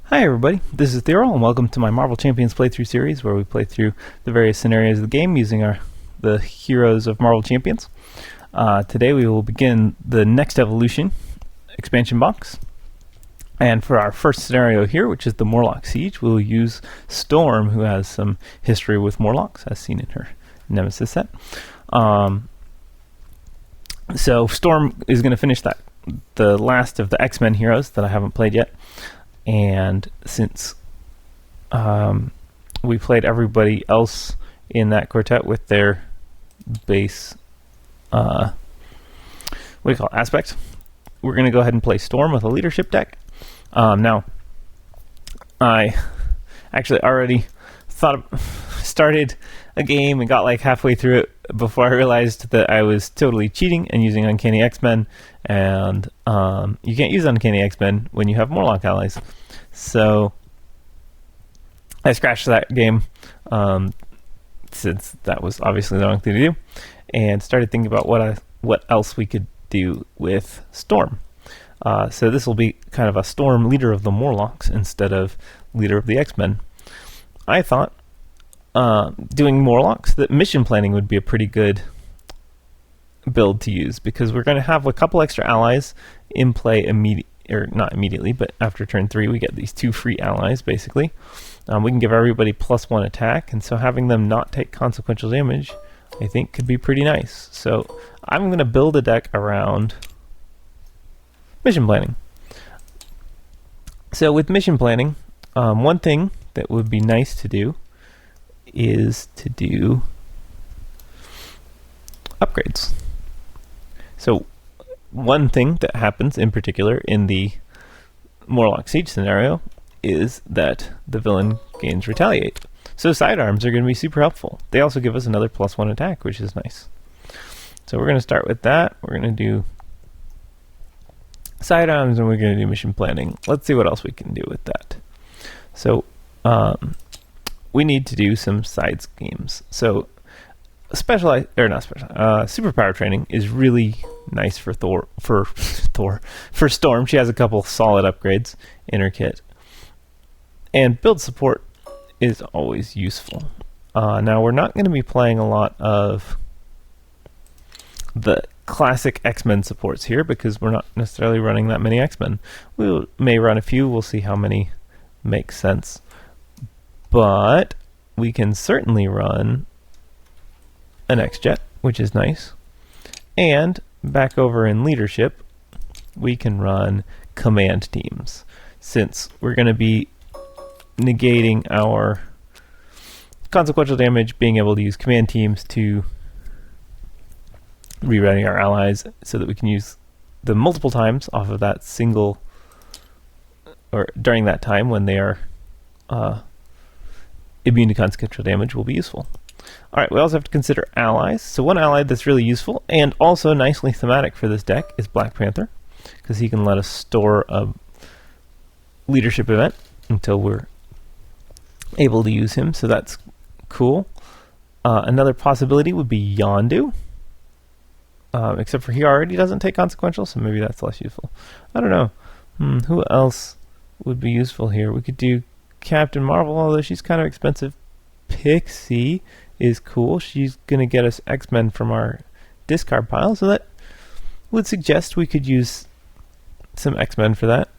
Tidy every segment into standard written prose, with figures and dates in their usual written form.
Hi everybody, this is Theo, and welcome to my Marvel Champions playthrough series where we play through the various scenarios of the game using the heroes of Marvel Champions. Today we will begin the Next Evolution expansion box. And for our first scenario here, which is the Morlock Siege, we'll use Storm, who has some history with Morlocks, as seen in her Nemesis set. So Storm is going to finish the last of the X-Men heroes that I haven't played yet. And since we played everybody else in that quartet with their base, aspect, we're going to go ahead and play Storm with a leadership deck. Now, I actually already started a game and got like halfway through it before I realized that I was totally cheating and using Uncanny X-Men, and you can't use Uncanny X-Men when you have Morlock allies. So I scratched that game since that was obviously the wrong thing to do, and started thinking about what else we could do with Storm. So this will be kind of a Storm leader of the Morlocks instead of leader of the X-Men. I thought doing Morlocks, that mission planning would be a pretty good build to use, because we're going to have a couple extra allies in play not immediately, but after turn 3 we get these 2 free allies basically. We can give everybody +1 attack, and so having them not take consequential damage I think could be pretty nice. So I'm going to build a deck around mission planning. So with mission planning, one thing that would be nice to do is to do upgrades. So one thing that happens in particular in the Morlock Siege scenario is that the villain gains Retaliate. So sidearms are going to be super helpful. They also give us another +1 attack, which is nice. So we're going to start with that. We're going to do sidearms and we're going to do mission planning. Let's see what else we can do with that. So we need to do some side schemes. So superpower training is really nice for Storm. She has a couple solid upgrades in her kit, and build support is always useful. Now we're not going to be playing a lot of the classic X-Men supports here because we're not necessarily running that many X-Men. We may run a few. We'll see how many make sense, but we can certainly run an X-Jet, which is nice. And back over in leadership, we can run command teams, since we're going to be negating our consequential damage, being able to use command teams to rewriting our allies so that we can use them multiple times off of that single, or during that time when they are immune to consequential damage will be useful. Alright, we also have to consider allies. So one ally that's really useful and also nicely thematic for this deck is Black Panther, because he can let us store a leadership event until we're able to use him, so that's cool. Another possibility would be Yondu, except for he already doesn't take consequential, so maybe that's less useful. I don't know. Who else would be useful here? We could do Captain Marvel, although she's kind of expensive. Pixie is cool. She's going to get us X-Men from our discard pile, so that would suggest we could use some X-Men for that.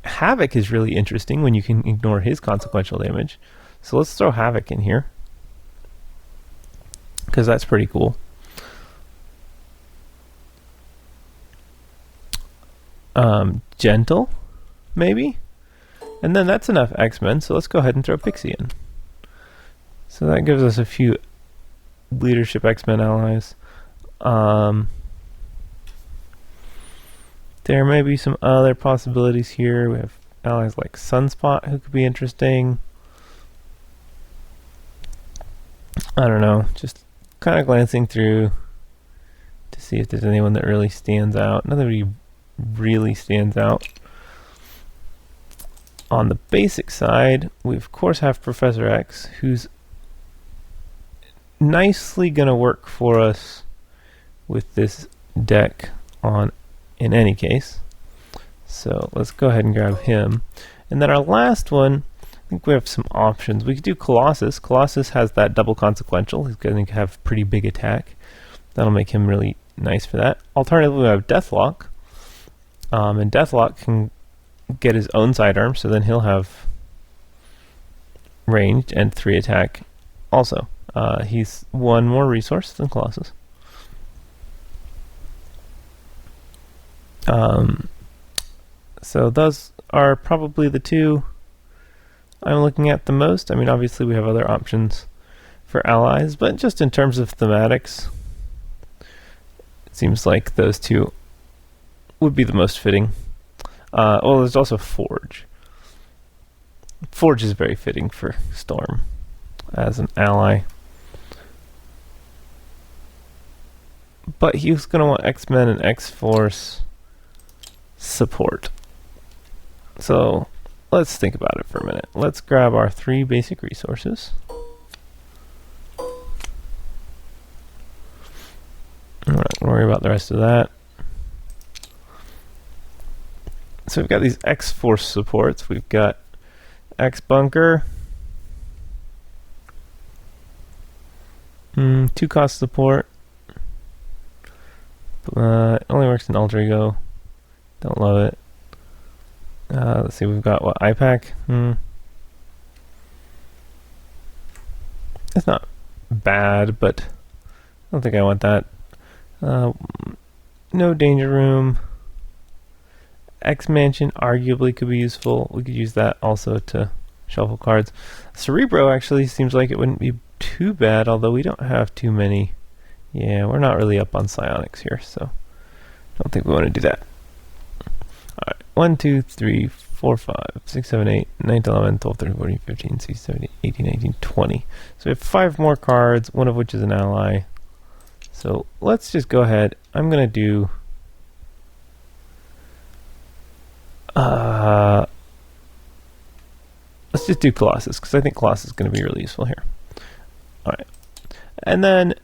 Havoc is really interesting when you can ignore his consequential damage. So let's throw Havoc in here, because that's pretty cool. Gentle, maybe? And then that's enough X-Men, so let's go ahead and throw Pixie in. So that gives us a few leadership X-Men allies. There may be some other possibilities here. We have allies like Sunspot who could be interesting. I don't know, just kind of glancing through to see if there's anyone that really stands out. Nobody really stands out. On the basic side, we of course have Professor X, who's nicely going to work for us with this deck in any case. So let's go ahead and grab him. And then our last one, I think we have some options. We could do Colossus. Colossus has that double consequential. He's going to have pretty big attack. That'll make him really nice for that. Alternatively, we have Deathlock. And Deathlock can get his own sidearm, so then he'll have ranged and 3 attack also. He's 1 more resource than Colossus. So those are probably the 2 I'm looking at the most. I mean, obviously we have other options for allies, but just in terms of thematics, it seems like those 2 would be the most fitting. Well, there's also Forge. Forge is very fitting for Storm as an ally. But he's going to want X-Men and X-Force support. So let's think about it for a minute. Let's grab our 3 basic resources. I'm not going to worry about the rest of that. So we've got these X-Force supports. We've got X-Bunker, 2 cost support. It only works in Alter Ego. Don't love it. Let's see, we've got what, IPAC? It's not bad, but I don't think I want that. No Danger Room. X-Mansion arguably could be useful. We could use that also to shuffle cards. Cerebro actually seems like it wouldn't be too bad, although we don't have too many. Yeah, we're not really up on psionics here, so I don't think we want to do that. Alright, 1, 2, 3, 4, 5, 6, 7, 8, 9, 11, 12, 13, 14, 15, 16, 17, 18, 19, 20. So we have 5 more cards, one of which is an ally. So let's just go ahead. I'm going to do... let's just do Colossus, because I think Colossus is going to be really useful here. Alright. And then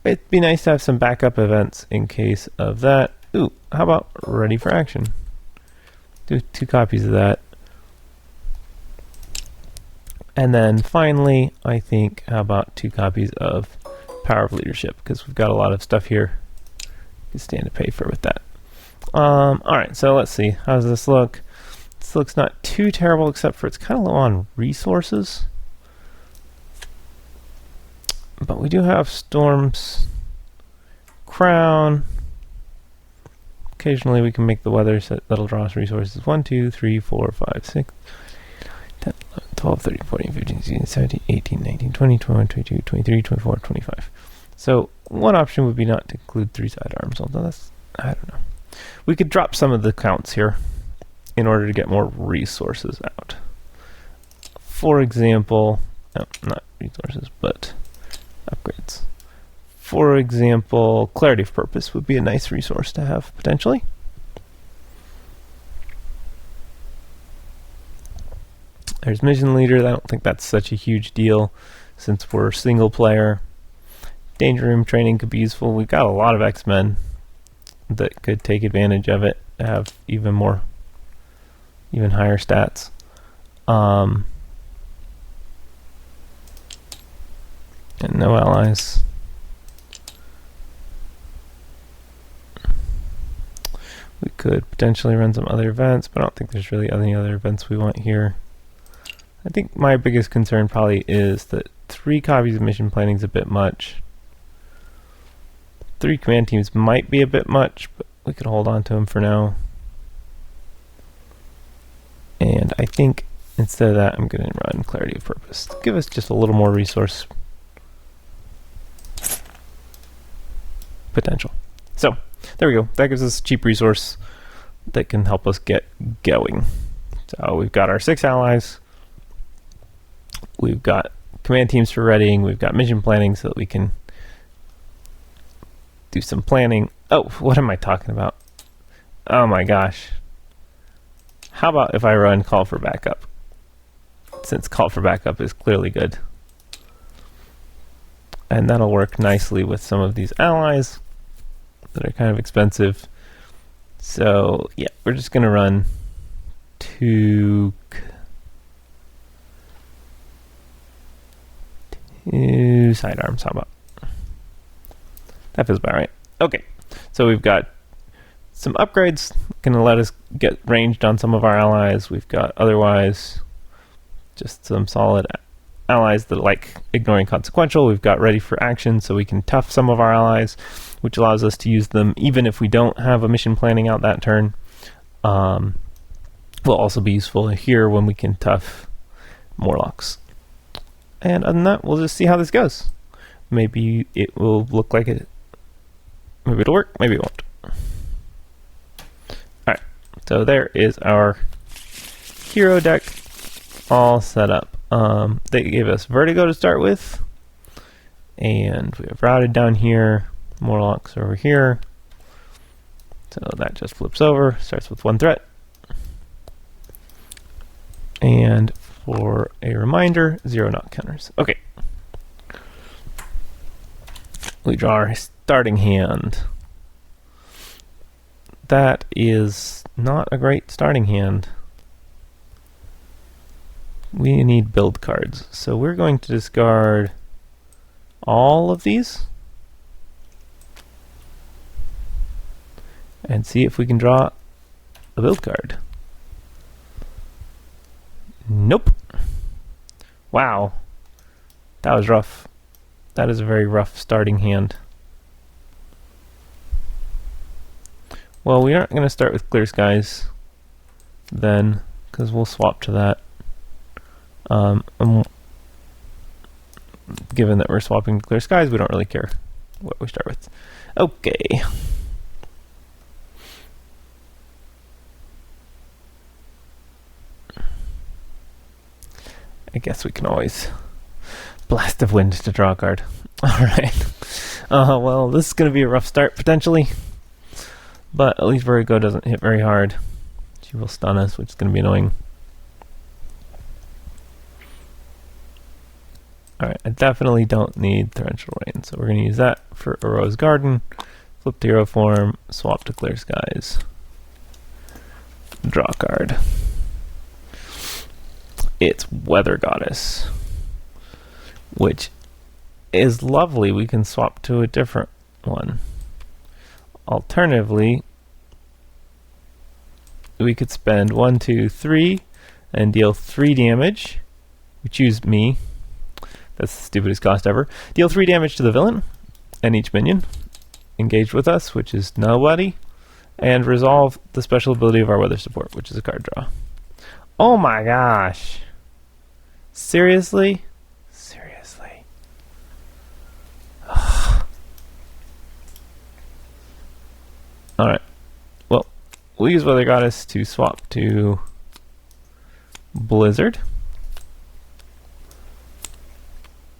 it'd be nice to have some backup events in case of that. Ooh, how about Ready for Action? Do 2 copies of that. And then finally, I think, how about 2 copies of Power of Leadership, because we've got a lot of stuff here you can stand to pay for with that. Alright, so let's see. How does this look? This looks not too terrible, except for it's kind of low on resources. But we do have Storm's Crown. Occasionally we can make the weather set that'll draw us resources. 1, 2, 3, 4, 5, 6, 10, 11, 12, 13, 14, 15, 16, 17, 18, 19, 20, 21, 22, 23, 24, 25. So one option would be not to include 3 sidearms, although that's, I don't know. We could drop some of the counts here in order to get more resources out. For example, no, not resources, but upgrades. For example, Clarity of Purpose would be a nice resource to have, potentially. There's Mission Leader. I don't think that's such a huge deal since we're single player. Danger Room Training could be useful. We've got a lot of X-Men that could take advantage of it, have even higher stats. And no allies. We could potentially run some other events, but I don't think there's really any other events we want here. I think my biggest concern probably is that 3 copies of Mission Planning is a bit much. 3 command teams might be a bit much, but we could hold on to them for now. And I think instead of that, I'm going to run Clarity of Purpose to give us just a little more resource potential. So there we go. That gives us a cheap resource that can help us get going. So we've got our 6 allies. We've got command teams for readying. We've got mission planning so that we can do some planning. Oh, what am I talking about? Oh my gosh. How about if I run Call for Backup? Since Call for Backup is clearly good. And that'll work nicely with some of these allies that are kind of expensive. So yeah, we're just going to run 2 two sidearms. How about that? Feels about right. Okay, so we've got some upgrades going to let us get ranged on some of our allies. We've got otherwise just some solid allies that like ignoring consequential. We've got ready for action, so we can tough some of our allies, which allows us to use them even if we don't have a mission planning out that turn. Will also be useful here when we can tough Morlocks. And other than that, we'll just see how this goes. Maybe it will look like it. Maybe it'll work, maybe it won't. Alright, so there is our hero deck all set up. They gave us Vertigo to start with, and we have routed down here, Morlocks over here. So that just flips over, starts with 1 threat. And for a reminder, 0 knock counters. Okay. We draw our starting hand. That is not a great starting hand. We need build cards. So we're going to discard all of these and see if we can draw a build card. Nope. Wow. That was rough. That is a very rough starting hand. Well, we aren't going to start with Clear Skies then, because we'll swap to that. Given that we're swapping to Clear Skies, we don't really care what we start with. Okay. I guess we can always Blast of Wind to draw a card. Alright. Well, this is going to be a rough start, potentially. But at least Vertigo doesn't hit very hard. She will stun us, which is going to be annoying. Alright, I definitely don't need Torrential Rain, so we're going to use that for a Rose Garden. Flip to hero form, swap to Clear Skies. Draw a card. It's Weather Goddess, which is lovely. We can swap to a different one. Alternatively, we could spend 1, 2, 3 and deal 3 damage. We choose me. That's the stupidest cost ever. Deal 3 damage to the villain and each minion engaged with us, which is nobody, and resolve the special ability of our weather support, which is a card draw. Oh my gosh. Seriously? Seriously. Alright. Well, we'll use Weather Goddess to swap to Blizzard.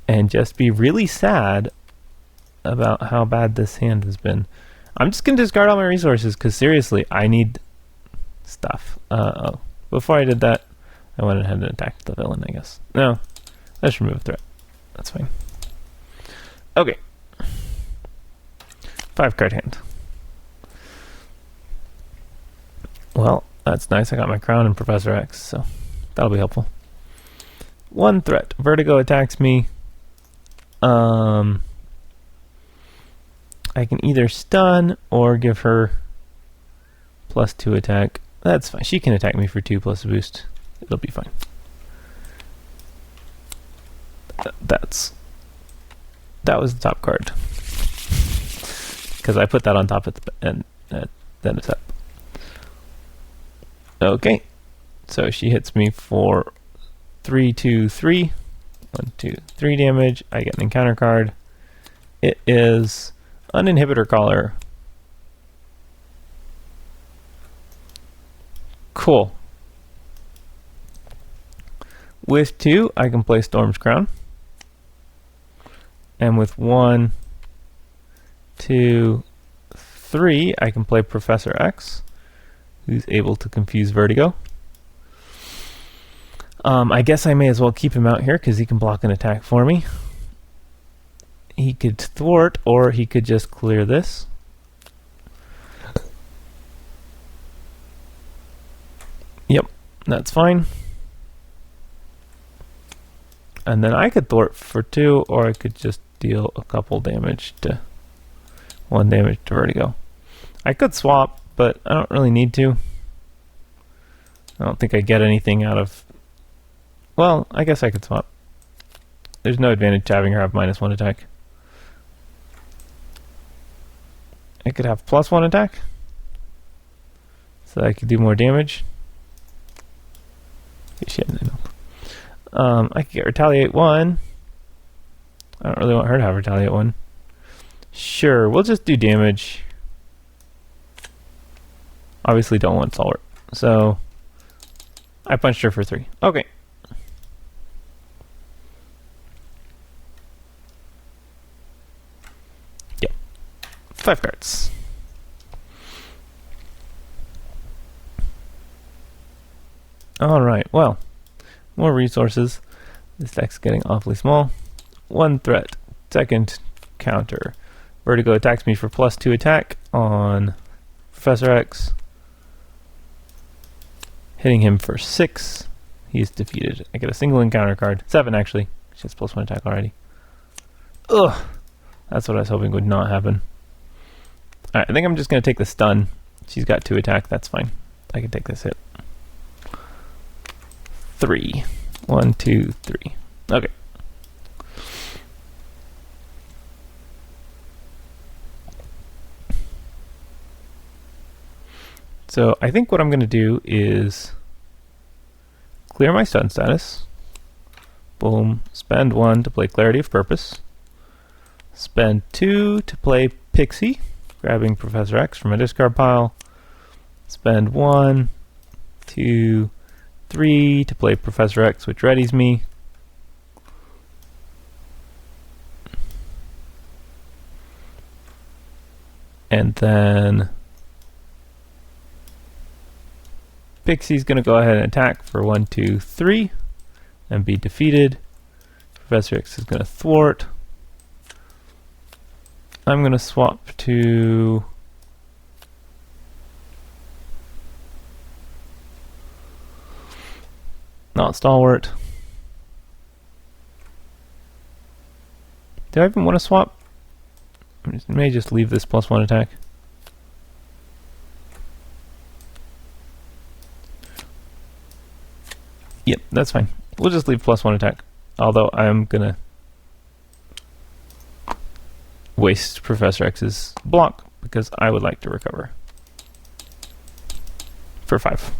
And just be really sad about how bad this hand has been. I'm just going to discard all my resources because seriously, I need stuff. Before I did that, I went ahead and attacked the villain, I guess. No, let's remove a threat. That's fine. Okay. 5 card hand. Well, that's nice. I got my crown and Professor X, so that'll be helpful. 1 threat. Vertigo attacks me. I can either stun or give her +2 attack. That's fine. She can attack me for 2 plus a boost. It'll be fine. That was the top card. Because I put that on top at the end, then it's up. Okay. So she hits me for 3, 2, 3. 1, 2, 3 damage. I get an encounter card. It is an Inhibitor Caller. Cool. With 2, I can play Storm's Crown. And with 1, 2, 3, I can play Professor X, who's able to confuse Vertigo. I guess I may as well keep him out here because he can block an attack for me. He could thwart, or he could just clear this. Yep. That's fine. And then I could thwart for 2, or I could just deal a couple damage to 1 damage to Vertigo. I could swap, but I don't really need to. I don't think I get anything out of... Well, I guess I could swap. There's no advantage to having her have -1 attack. I could have +1 attack, so that I could do more damage. I could get Retaliate 1. I don't really want her to have Retaliate 1. Sure, we'll just do damage. Obviously don't want Stalwart. So, I punched her for 3. Okay. Yeah. 5 cards. Alright, well. More resources. This deck's getting awfully small. 1 threat. Second counter. Vertigo attacks me for +2 attack on Professor X. Hitting him for 6. He's defeated. I get a single encounter card. 7 actually. She has +1 attack already. Ugh. That's what I was hoping would not happen. Alright, I think I'm just going to take the stun. She's got 2 attack. That's fine. I can take this hit. 3. 1, 2, 3. Okay. So I think what I'm going to do is clear my stun status. Boom. Spend 1 to play Clarity of Purpose. Spend 2 to play Pixie, grabbing Professor X from a discard pile. Spend 1, 2, 3 to play Professor X, which readies me. And then Pixie's going to go ahead and attack for 1, 2, 3 and be defeated. Professor X is going to thwart. I'm going to swap to not Stalwart. Do I even want to swap? I may just leave this +1 attack. Yep, that's fine. We'll just leave +1 attack. Although I'm gonna waste Professor X's block because I would like to recover for 5.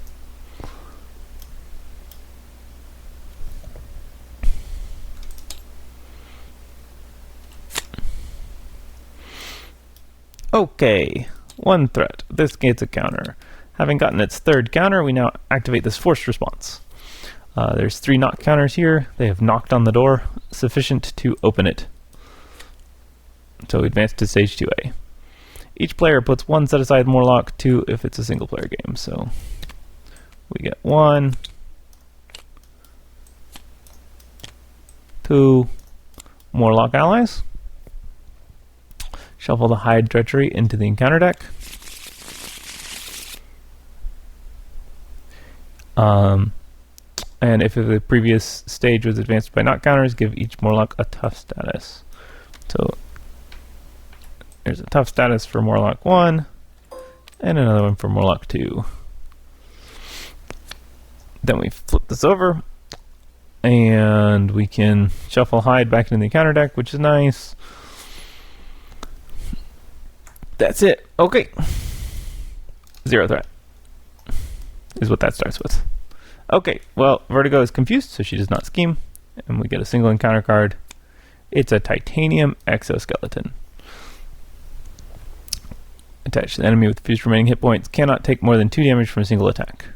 Okay, 1 threat. This gets a counter. Having gotten its 3rd counter, we now activate this forced response. There's 3 knock counters here. They have knocked on the door, sufficient to open it. So we advance to stage 2A. Each player puts 1 set aside Morlock, 2 if it's a single player game. So we get 1, 2 Morlock allies. Shuffle the Hide Treachery into the encounter deck. And if the previous stage was advanced by knock counters, give each Morlock a tough status. So there's a tough status for Morlock 1, and another one for Morlock 2. Then we flip this over, and we can shuffle Hide back into the encounter deck, which is nice. That's it. Okay. 0 threat is what that starts with. Okay, well, Vertigo is confused, so she does not scheme, and we get a single encounter card. It's a titanium exoskeleton. Attached to the enemy with fused remaining hit points, cannot take more than 2 damage from a single attack.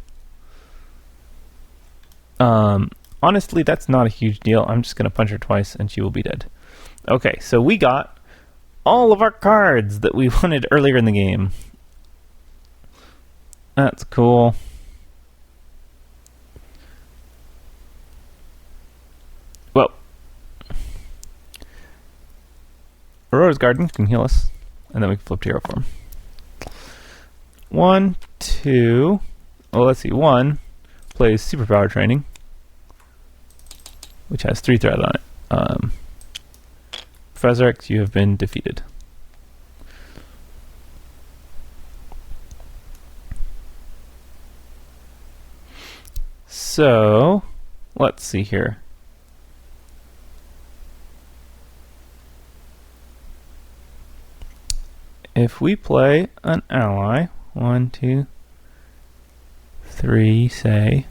Honestly, that's not a huge deal. I'm just going to punch her twice, and she will be dead. Okay, so we got all of our cards that we wanted earlier in the game. That's cool. Well, Aurora's Garden can heal us, and then we can flip to hero form. 1, 2, well, let's see, 1, plays Superpower Training, which has 3 threat on it. Professor X, you have been defeated. So, let's see here. If we play an ally, 1, 2, 3, say,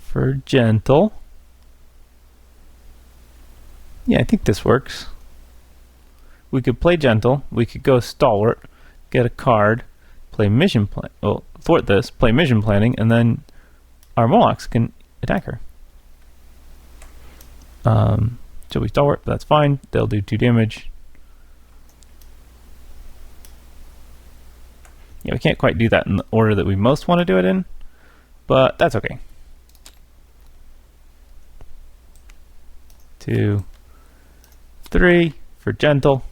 for gentle. Yeah, I think this works. We could play gentle, we could go stalwart, get a card, play mission plan. Well, thwart this, play mission planning, and then our Morlocks can attack her. She'll be stalwart, but that's fine. They'll do 2 damage. Yeah, we can't quite do that in the order that we most want to do it in, but that's okay. 2, 3 for gentle.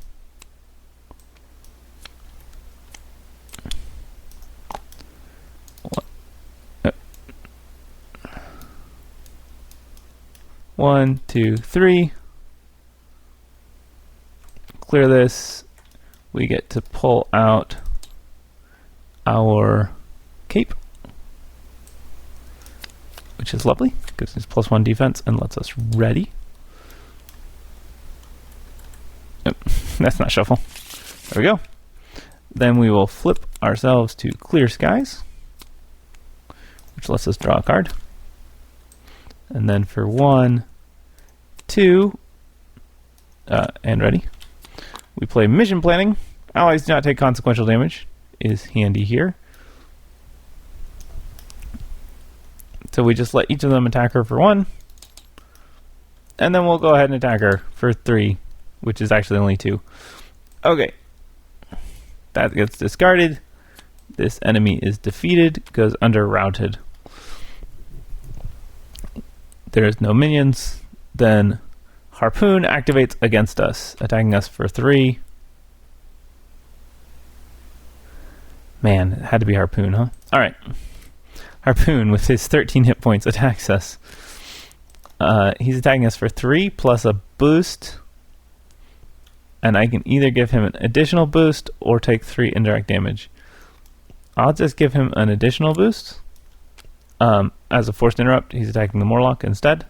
One, 2, 3. Clear this. We get to pull out our cape, which is lovely. Gives us +1 defense and lets us ready. Oh, that's not shuffle. There we go. Then we will flip ourselves to Clear Skies, which lets us draw a card. And then for 1, 2, and ready, we play Mission Planning. Allies do not take consequential damage. Is handy here. So we just let each of them attack her for 1, and then we'll go ahead and attack her for 3, which is actually only 2. Okay. That gets discarded. This enemy is defeated, goes under routed. There's no minions. Then Harpoon activates against us, attacking us for 3. Man, it had to be Harpoon, huh? Alright. Harpoon, with his 13 hit points, attacks us. He's attacking us for 3 plus a boost. And I can either give him an additional boost or take 3 indirect damage. I'll just give him an additional boost. As a forced interrupt, he's attacking the Morlock instead.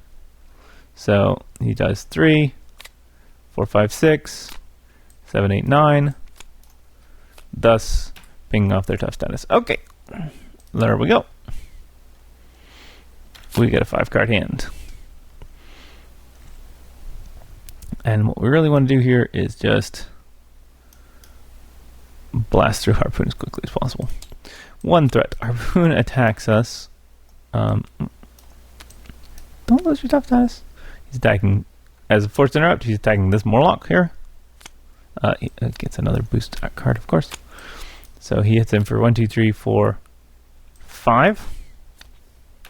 So he does 3, 4, 5, 6, 7, 8, 9. Thus pinging off their tough status. Okay, there we go. We get a 5-card hand. And what we really want to do here is just blast through Harpoon as quickly as possible. 1 threat. Harpoon attacks us. Don't lose your tough status. He's attacking as a forced interrupt. He's attacking this Morlock here. He gets another boost card, of course. So he hits him for 1, 2, 3, 4, 5.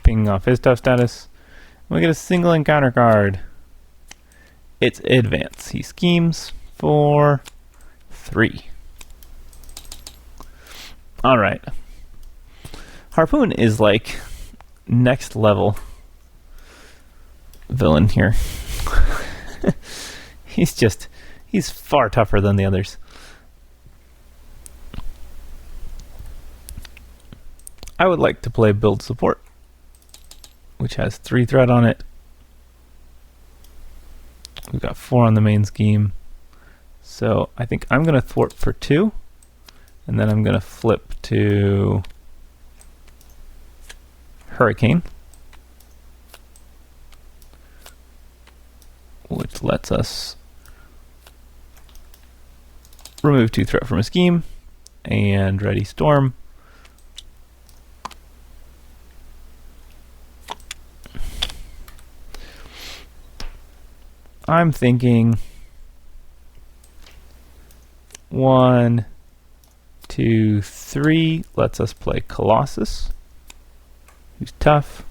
Pinging off his tough status. We get a single encounter card. It's advance. He schemes for 3. Alright. Harpoon is like next level villain here. He's far tougher than the others. I would like to play Build Support, which has 3 threat on it. We've got 4 on the main scheme. So I think I'm going to thwart for 2, and then I'm going to flip to Hurricane, which lets us remove 2 threat from a scheme, and ready Storm. I'm thinking 1, 2, 3 lets us play Colossus, who's tough.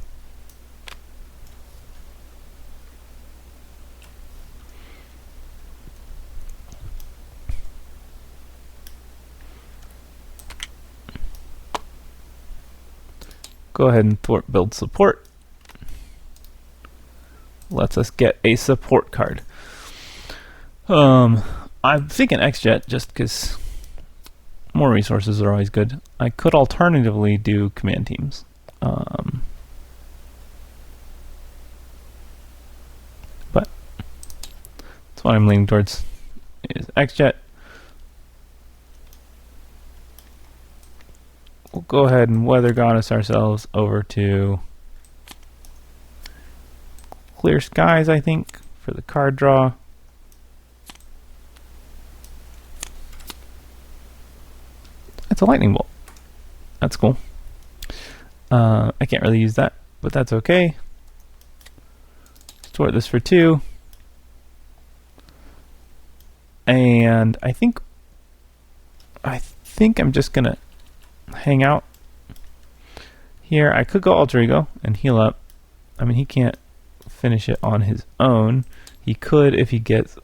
go ahead and thwart build support. Lets us get a support card. I'm thinking X-Jet just because more resources are always good. I could alternatively do command teams. But that's what I'm leaning towards is X-Jet. We'll go ahead and Weather Goddess ourselves over to Clear Skies, I think, for the card draw. It's a lightning bolt. That's cool. I can't really use that, but that's okay. Store this for 2. And I think I'm just gonna hang out here. I could go Alter Ego and heal up. I mean, he can't finish it on his own. He could if he gets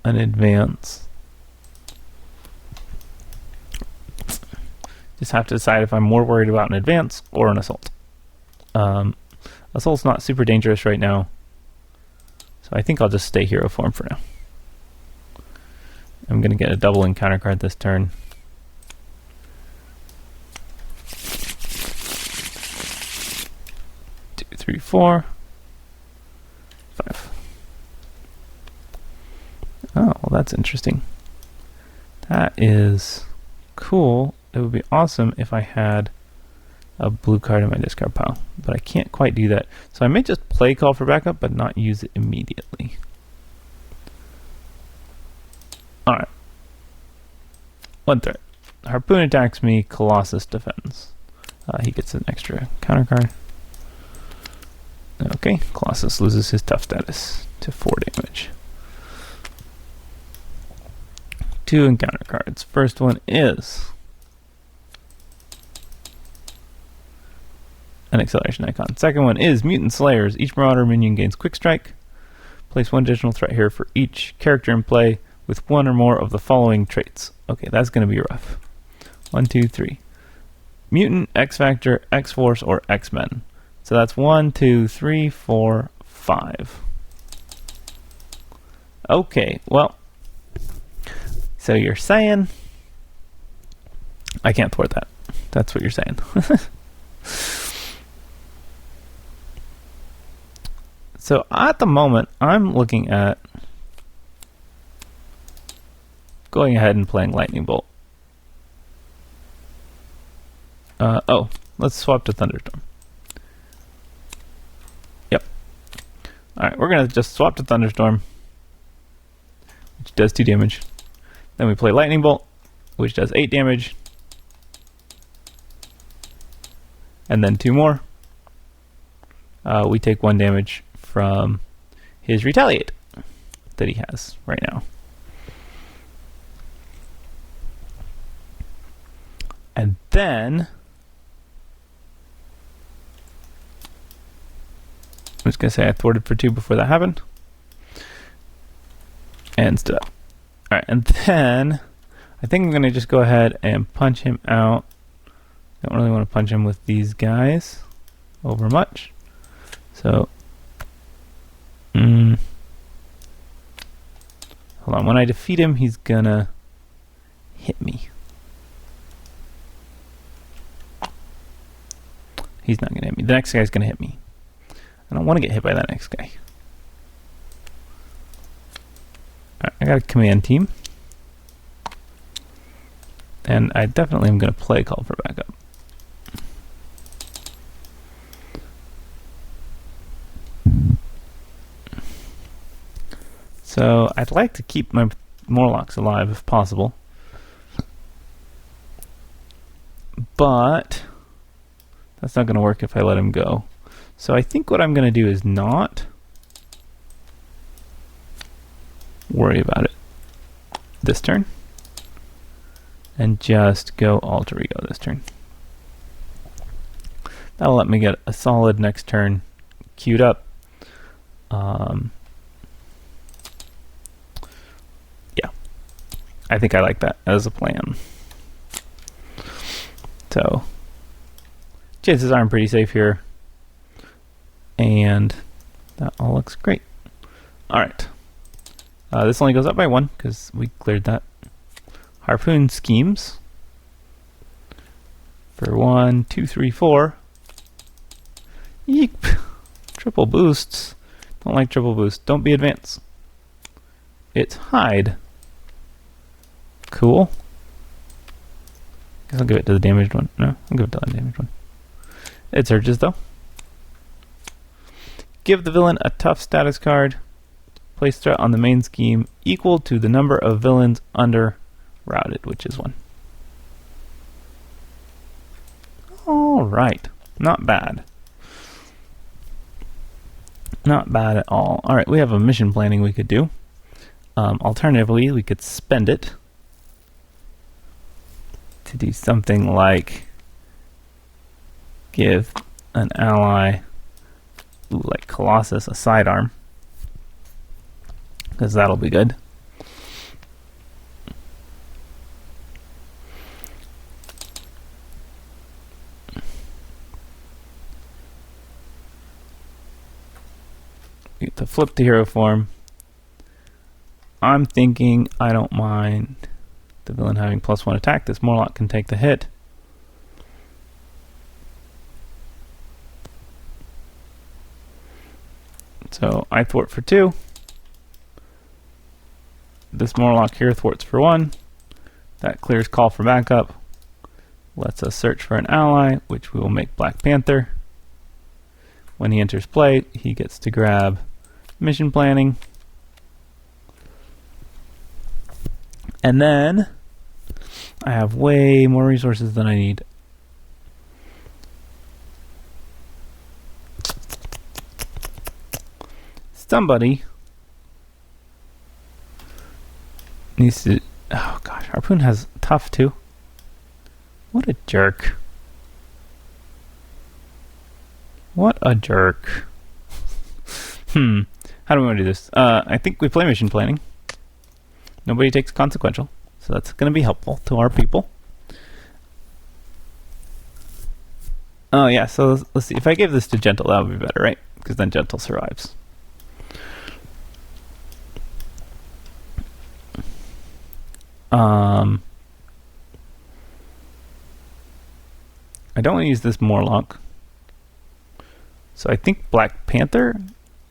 an advance. Just have to decide if I'm more worried about an advance or an assault. Assault's not super dangerous right now, so I think I'll just stay hero form for now. I'm going to get a double encounter card this turn. Two, three, 4, 5. Oh, well, that's interesting. That is cool. It would be awesome if I had a blue card in my discard pile, but I can't quite do that. So I may just play Call for Backup, but not use it immediately. Alright. 1 threat. Harpoon attacks me, Colossus defends. He gets an extra counter card. Okay, Colossus loses his tough status to 4 damage. 2 encounter cards. First one is an acceleration icon. Second one is Mutant Slayers. Each Marauder minion gains Quick Strike. Place 1 additional threat here for each character in play with 1 or more of the following traits. Okay, that's going to be rough. 1, 2, 3. Mutant, X-Factor, X-Force, or X-Men. So that's 1, 2, 3, 4, 5. Okay, well, so you're saying I can't thwart that. That's what you're saying. So at the moment, I'm looking at going ahead and playing Lightning Bolt. Oh, let's swap to Thunderstorm. Yep. Alright, we're going to just swap to Thunderstorm, which does 2 damage. Then we play Lightning Bolt, which does 8 damage. And then 2 more. We take 1 damage from his Retaliate that he has right now. And then I'm just going to say I thwarted for 2 before that happened. And stood up. Alright, and then I think I'm going to just go ahead and punch him out. Don't really want to punch him with these guys over much. So hold on, when I defeat him, he's gonna hit me. He's not gonna hit me. The next guy's gonna hit me. I don't want to get hit by that next guy. Alright, I got a command team. And I definitely am gonna play Call for Backup. So I'd like to keep my Morlocks alive if possible. But that's not going to work if I let him go. So I think what I'm going to do is not worry about it this turn. And just go Alter Ego this turn. That'll let me get a solid next turn queued up. Yeah, I think I like that as a plan. So chances are I'm pretty safe here. And that all looks great. Alright. This only goes up by 1 because we cleared that. Harpoon schemes. For 1, 2, 3, 4. Yeep. Triple boosts. Don't like triple boosts. Don't be advanced. It's hide. Cool. Guess I'll give it to the damaged one. No, I'll give it to the damaged one. It searches though. Give the villain a tough status card. Place threat on the main scheme equal to the number of villains under routed, which is 1. Alright. Not bad. Not bad at all. Alright, we have a mission planning we could do. Alternatively, we could spend it to do something like give an ally, like Colossus, a sidearm, because that'll be good. Get to flip to hero form. I'm thinking I don't mind the villain having +1 attack. This Morlock can take the hit. So I thwart for 2. This Morlock here thwarts for 1. That clears call for backup. Lets us search for an ally, which we will make Black Panther. When he enters play, he gets to grab mission planning. And then I have way more resources than I need. Somebody needs to... Oh gosh, Harpoon has tough too. What a jerk. What a jerk. How do we want to do this? I think we play mission planning. Nobody takes consequential, so that's going to be helpful to our people. Oh yeah, so let's see. If I gave this to Gentle, that would be better, right? Because then Gentle survives. I don't want to use this Morlock. So I think Black Panther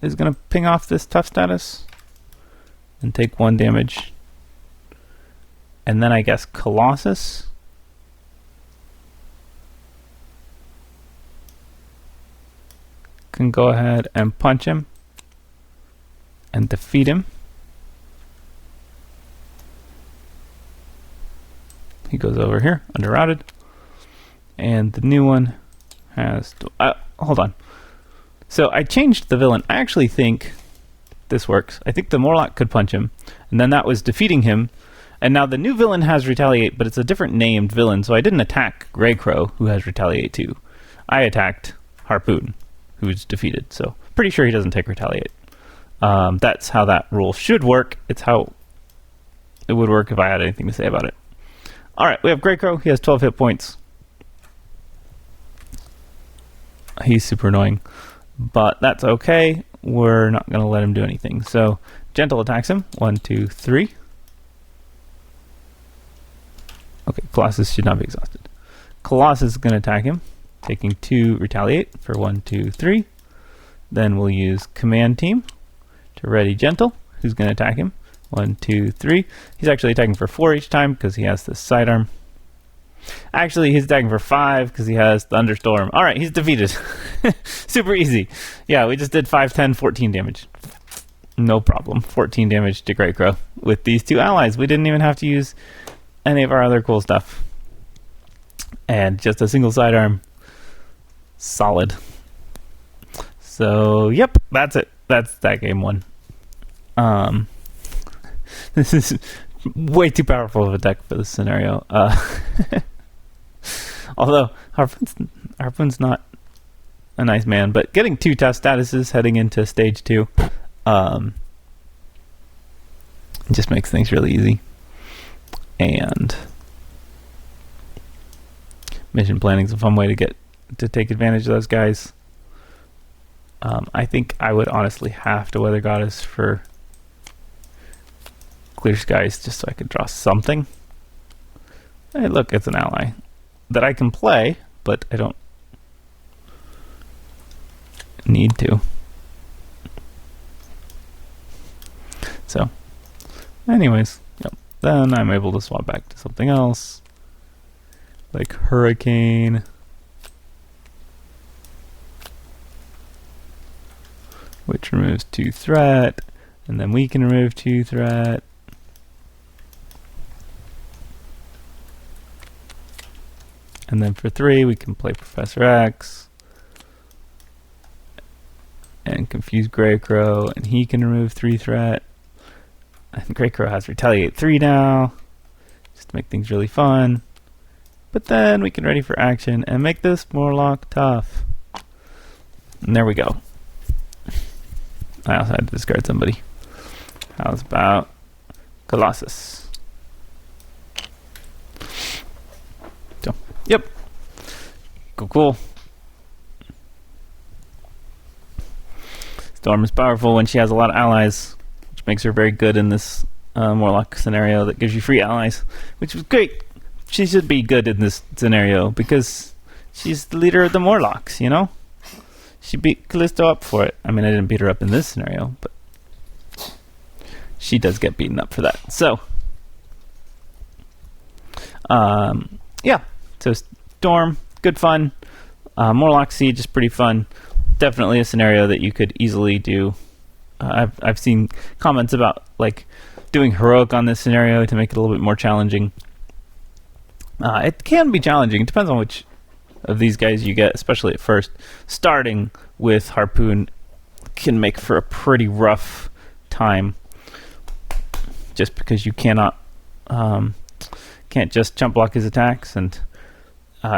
is going to ping off this tough status and take 1 damage. And then I guess Colossus can go ahead and punch him and defeat him. He goes over here, under routed. And the new one has... hold on. So I changed the villain. I actually think this works. I think the Morlock could punch him, and then that was defeating him. And now the new villain has Retaliate, but it's a different named villain, so I didn't attack Greycrow, who has Retaliate too. I attacked Harpoon, who's defeated, so pretty sure he doesn't take Retaliate. That's how that rule should work. It's how it would work if I had anything to say about it. Alright, we have Greycrow. He has 12 hit points. He's super annoying, but that's okay. We're not going to let him do anything. So Gentle attacks him. 1, 2, 3. Okay, Colossus should not be exhausted. Colossus is going to attack him, taking 2 Retaliate for 1, 2, 3. Then we'll use Command Team to ready Gentle, who's going to attack him. 1, 2, 3. He's actually attacking for 4 each time because he has this sidearm. Actually, he's attacking for 5 because he has Thunderstorm. Alright, he's defeated. Super easy. Yeah, we just did 5, 10, 14 damage. No problem. 14 damage to Greycrow with these 2 allies. We didn't even have to use any of our other cool stuff. And just a single sidearm. Solid. So, yep, that's it. That's that game 1. This is way too powerful of a deck for this scenario. Although Harpoon's not a nice man, but getting 2 tough statuses heading into stage 2 just makes things really easy. And mission planning is a fun way to get to take advantage of those guys. I think I would honestly have to Weather Goddess for Clear Skies just so I could draw something. Hey, look, it's an ally that I can play, but I don't need to. So, anyways, yep. Then I'm able to swap back to something else, like Hurricane. Which removes 2 threat, and then we can remove 2 threat. And then for 3, we can play Professor X and confuse Greycrow, and he can remove 3 threat. And Greycrow has Retaliate 3 now, just to make things really fun. But then we can ready for action and make this Morlock tough. And there we go. I also had to discard somebody. How's about Colossus? So, yep. Cool. Storm is powerful when she has a lot of allies, which makes her very good in this Morlock scenario that gives you free allies, which is great. She should be good in this scenario because she's the leader of the Morlocks, you know? She beat Callisto up for it. I mean, I didn't beat her up in this scenario, but she does get beaten up for that. So, yeah. So, Storm, good fun. Morlock Siege is pretty fun. Definitely a scenario that you could easily do. I've seen comments about like doing heroic on this scenario to make it a little bit more challenging. It can be challenging. It depends on which of these guys you get, especially at first. Starting with Harpoon can make for a pretty rough time, just because you can't just jump block his attacks, and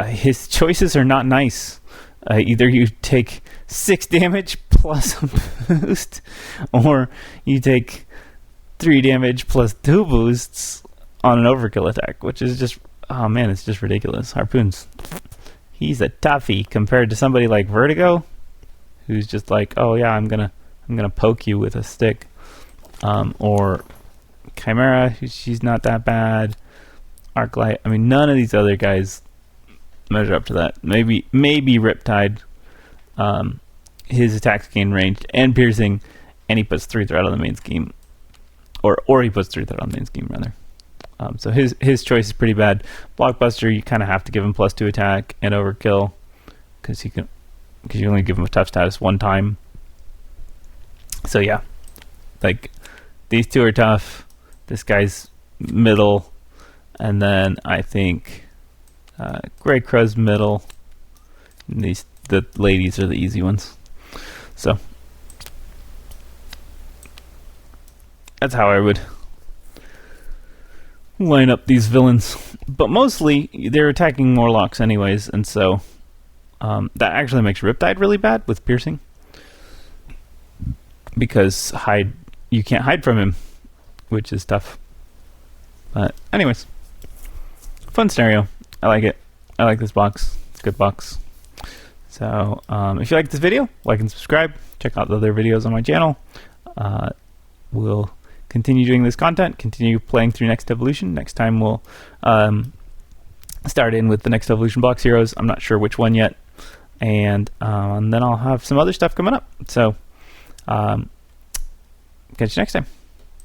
his choices are not nice. Either you take 6 damage plus a boost, or you take 3 damage plus 2 boosts on an overkill attack, which is just, oh man, it's just ridiculous. Harpoon's, he's a toughie compared to somebody like Vertigo, who's just like, oh yeah, I'm gonna poke you with a stick, or Chimera, she's not that bad. Arclight, I mean, none of these other guys measure up to that. Maybe Riptide, his attacks gain ranged and piercing, and he puts 3 threat on the main scheme, or he puts 3 threat on the main scheme rather. So his choice is pretty bad. Blockbuster, you kind of have to give him +2 attack and overkill because you only give him a tough status 1 time. So yeah, like these 2 are tough. This guy's middle, and then I think Greycrow's middle. And the ladies are the easy ones. So that's how I would line up these villains. But mostly they're attacking Morlocks anyways, and so that actually makes Riptide really bad with piercing, because you can't hide from him, which is tough. But anyways, fun scenario. I like it. I like this box. It's a good box. So if you like this video, like and subscribe. Check out the other videos on my channel. We'll continue doing this content, continue playing through Next Evolution. Next time we'll start in with the Next Evolution Box Heroes. I'm not sure which one yet. And then I'll have some other stuff coming up. So catch you next time.